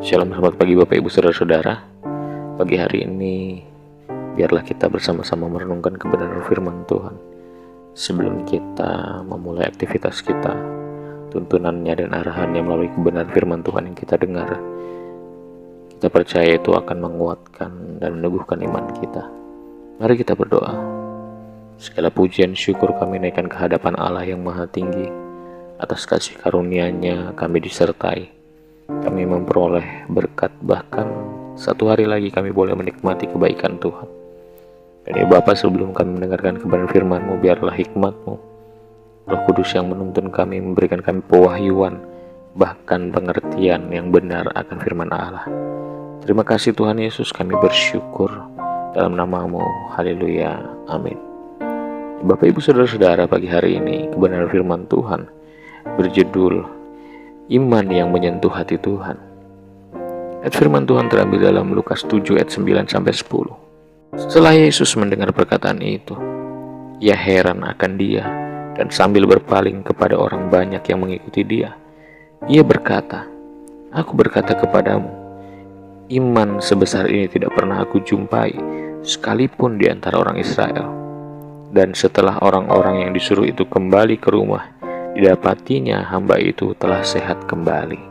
Shalom, selamat pagi Bapak Ibu Saudara-saudara. Pagi hari ini biarlah kita bersama-sama merenungkan kebenaran firman Tuhan. Sebelum kita memulai aktivitas kita, tuntunannya dan arahannya melalui kebenaran firman Tuhan yang kita dengar, kita percaya itu akan menguatkan dan meneguhkan iman kita. Mari kita berdoa. Segala pujian syukur kami naikkan ke hadapan Allah yang Maha Tinggi. Atas kasih karunia-Nya kami disertai. Kami memperoleh berkat, bahkan satu hari lagi kami boleh menikmati kebaikan Tuhan. Dan ya Bapa, sebelum kami mendengarkan kebenaran firman-Mu, biarlah hikmat-Mu, Roh Kudus yang menuntun kami, memberikan kami pewahyuan, bahkan pengertian yang benar akan firman Allah. Terima kasih Tuhan Yesus, kami bersyukur dalam nama-Mu. Haleluya, amin. Bapak Ibu Saudara-saudara, pagi hari ini kebenaran firman Tuhan berjudul Iman yang menyentuh hati Tuhan. Ayat firman Tuhan terambil dalam Lukas 7 ayat 9-10. Setelah Yesus mendengar perkataan itu, ia heran akan dia, dan sambil berpaling kepada orang banyak yang mengikuti dia, ia berkata, "Aku berkata kepadamu, iman sebesar ini tidak pernah aku jumpai, sekalipun di antara orang Israel." Dan setelah orang-orang yang disuruh itu kembali ke rumah, didapatinya hamba itu telah sehat kembali.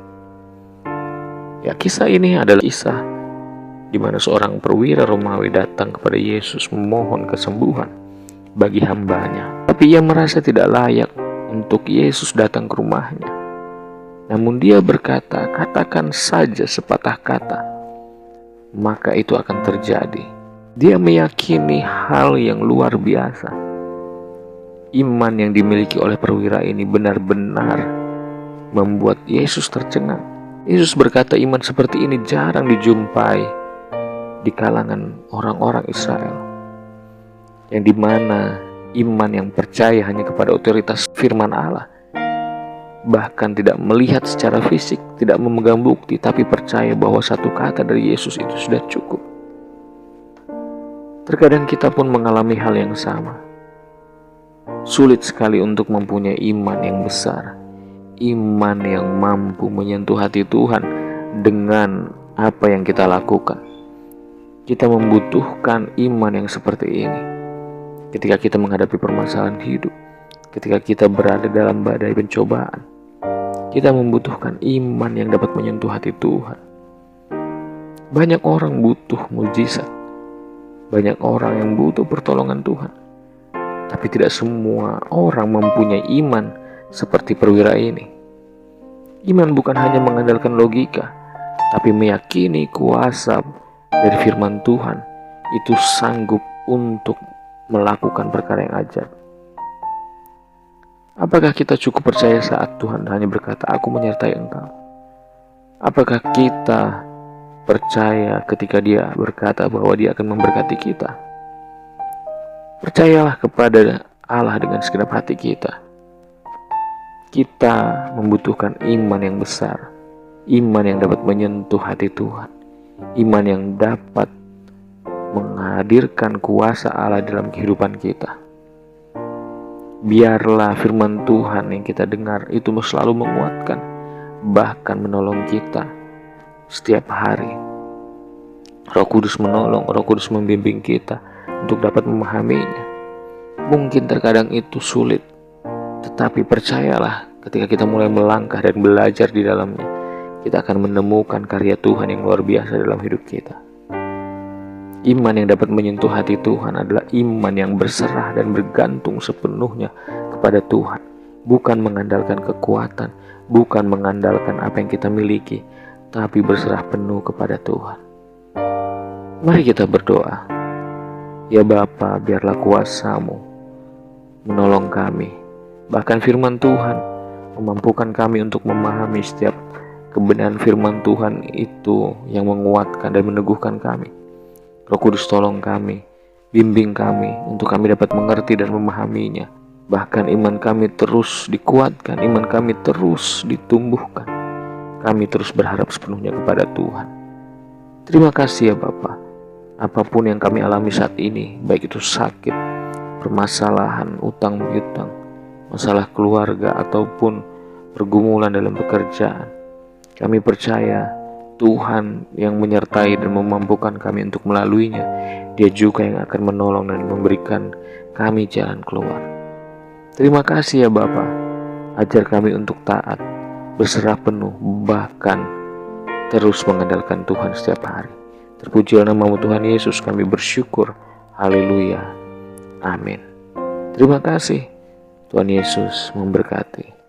Ya, kisah ini adalah kisah di mana seorang perwira Romawi datang kepada Yesus memohon kesembuhan bagi hambanya. Tapi ia merasa tidak layak untuk Yesus datang ke rumahnya. Namun dia berkata, "Katakan saja sepatah kata, maka itu akan terjadi." Dia meyakini hal yang luar biasa. Iman yang dimiliki oleh perwira ini benar-benar membuat Yesus tercengang. Yesus berkata iman seperti ini jarang dijumpai di kalangan orang-orang Israel, yang dimana iman yang percaya hanya kepada otoritas firman Allah, bahkan tidak melihat secara fisik, tidak memegang bukti, tapi percaya bahwa satu kata dari Yesus itu sudah cukup. Terkadang kita pun mengalami hal yang sama. Sulit sekali untuk mempunyai iman yang besar, iman yang mampu menyentuh hati Tuhan dengan apa yang kita lakukan. Kita membutuhkan iman yang seperti ini ketika kita menghadapi permasalahan hidup, ketika kita berada dalam badai pencobaan. Kita membutuhkan iman yang dapat menyentuh hati Tuhan. Banyak orang butuh mujizat, banyak orang yang butuh pertolongan Tuhan. Tapi tidak semua orang mempunyai iman seperti perwira ini. Iman bukan hanya mengandalkan logika, tapi meyakini kuasa dari firman Tuhan itu sanggup untuk melakukan perkara yang ajaib. Apakah kita cukup percaya saat Tuhan hanya berkata, "Aku menyertai engkau"? Apakah kita percaya ketika Dia berkata bahwa Dia akan memberkati kita? Percayalah kepada Allah dengan segenap hati kita. Kita membutuhkan iman yang besar, iman yang dapat menyentuh hati Tuhan, iman yang dapat menghadirkan kuasa Allah dalam kehidupan kita. Biarlah firman Tuhan yang kita dengar itu selalu menguatkan, bahkan menolong kita setiap hari. Roh Kudus menolong, Roh Kudus membimbing kita untuk dapat memahaminya. Mungkin terkadang itu sulit, tetapi percayalah, ketika kita mulai melangkah dan belajar di dalamnya, kita akan menemukan karya Tuhan yang luar biasa dalam hidup kita. Iman yang dapat menyentuh hati Tuhan adalah iman yang berserah dan bergantung sepenuhnya kepada Tuhan, bukan mengandalkan kekuatan, bukan mengandalkan apa yang kita miliki, tapi berserah penuh kepada Tuhan. Mari kita berdoa. Ya Bapa, biarlah kuasa-Mu menolong kami. Bahkan firman Tuhan memampukan kami untuk memahami setiap kebenaran firman Tuhan itu yang menguatkan dan meneguhkan kami. Roh Kudus tolong kami, bimbing kami untuk kami dapat mengerti dan memahaminya. Bahkan iman kami terus dikuatkan, iman kami terus ditumbuhkan. Kami terus berharap sepenuhnya kepada Tuhan. Terima kasih ya Bapa. Apapun yang kami alami saat ini, baik itu sakit, permasalahan, utang piutang, masalah keluarga, ataupun pergumulan dalam pekerjaan, kami percaya Tuhan yang menyertai dan memampukan kami untuk melaluinya. Dia juga yang akan menolong dan memberikan kami jalan keluar. Terima kasih ya Bapa. Ajar kami untuk taat, berserah penuh, bahkan terus mengandalkan Tuhan setiap hari. Terpujilah nama Tuhan Yesus, kami bersyukur. Haleluya. Amin. Terima kasih. Tuhan Yesus memberkati.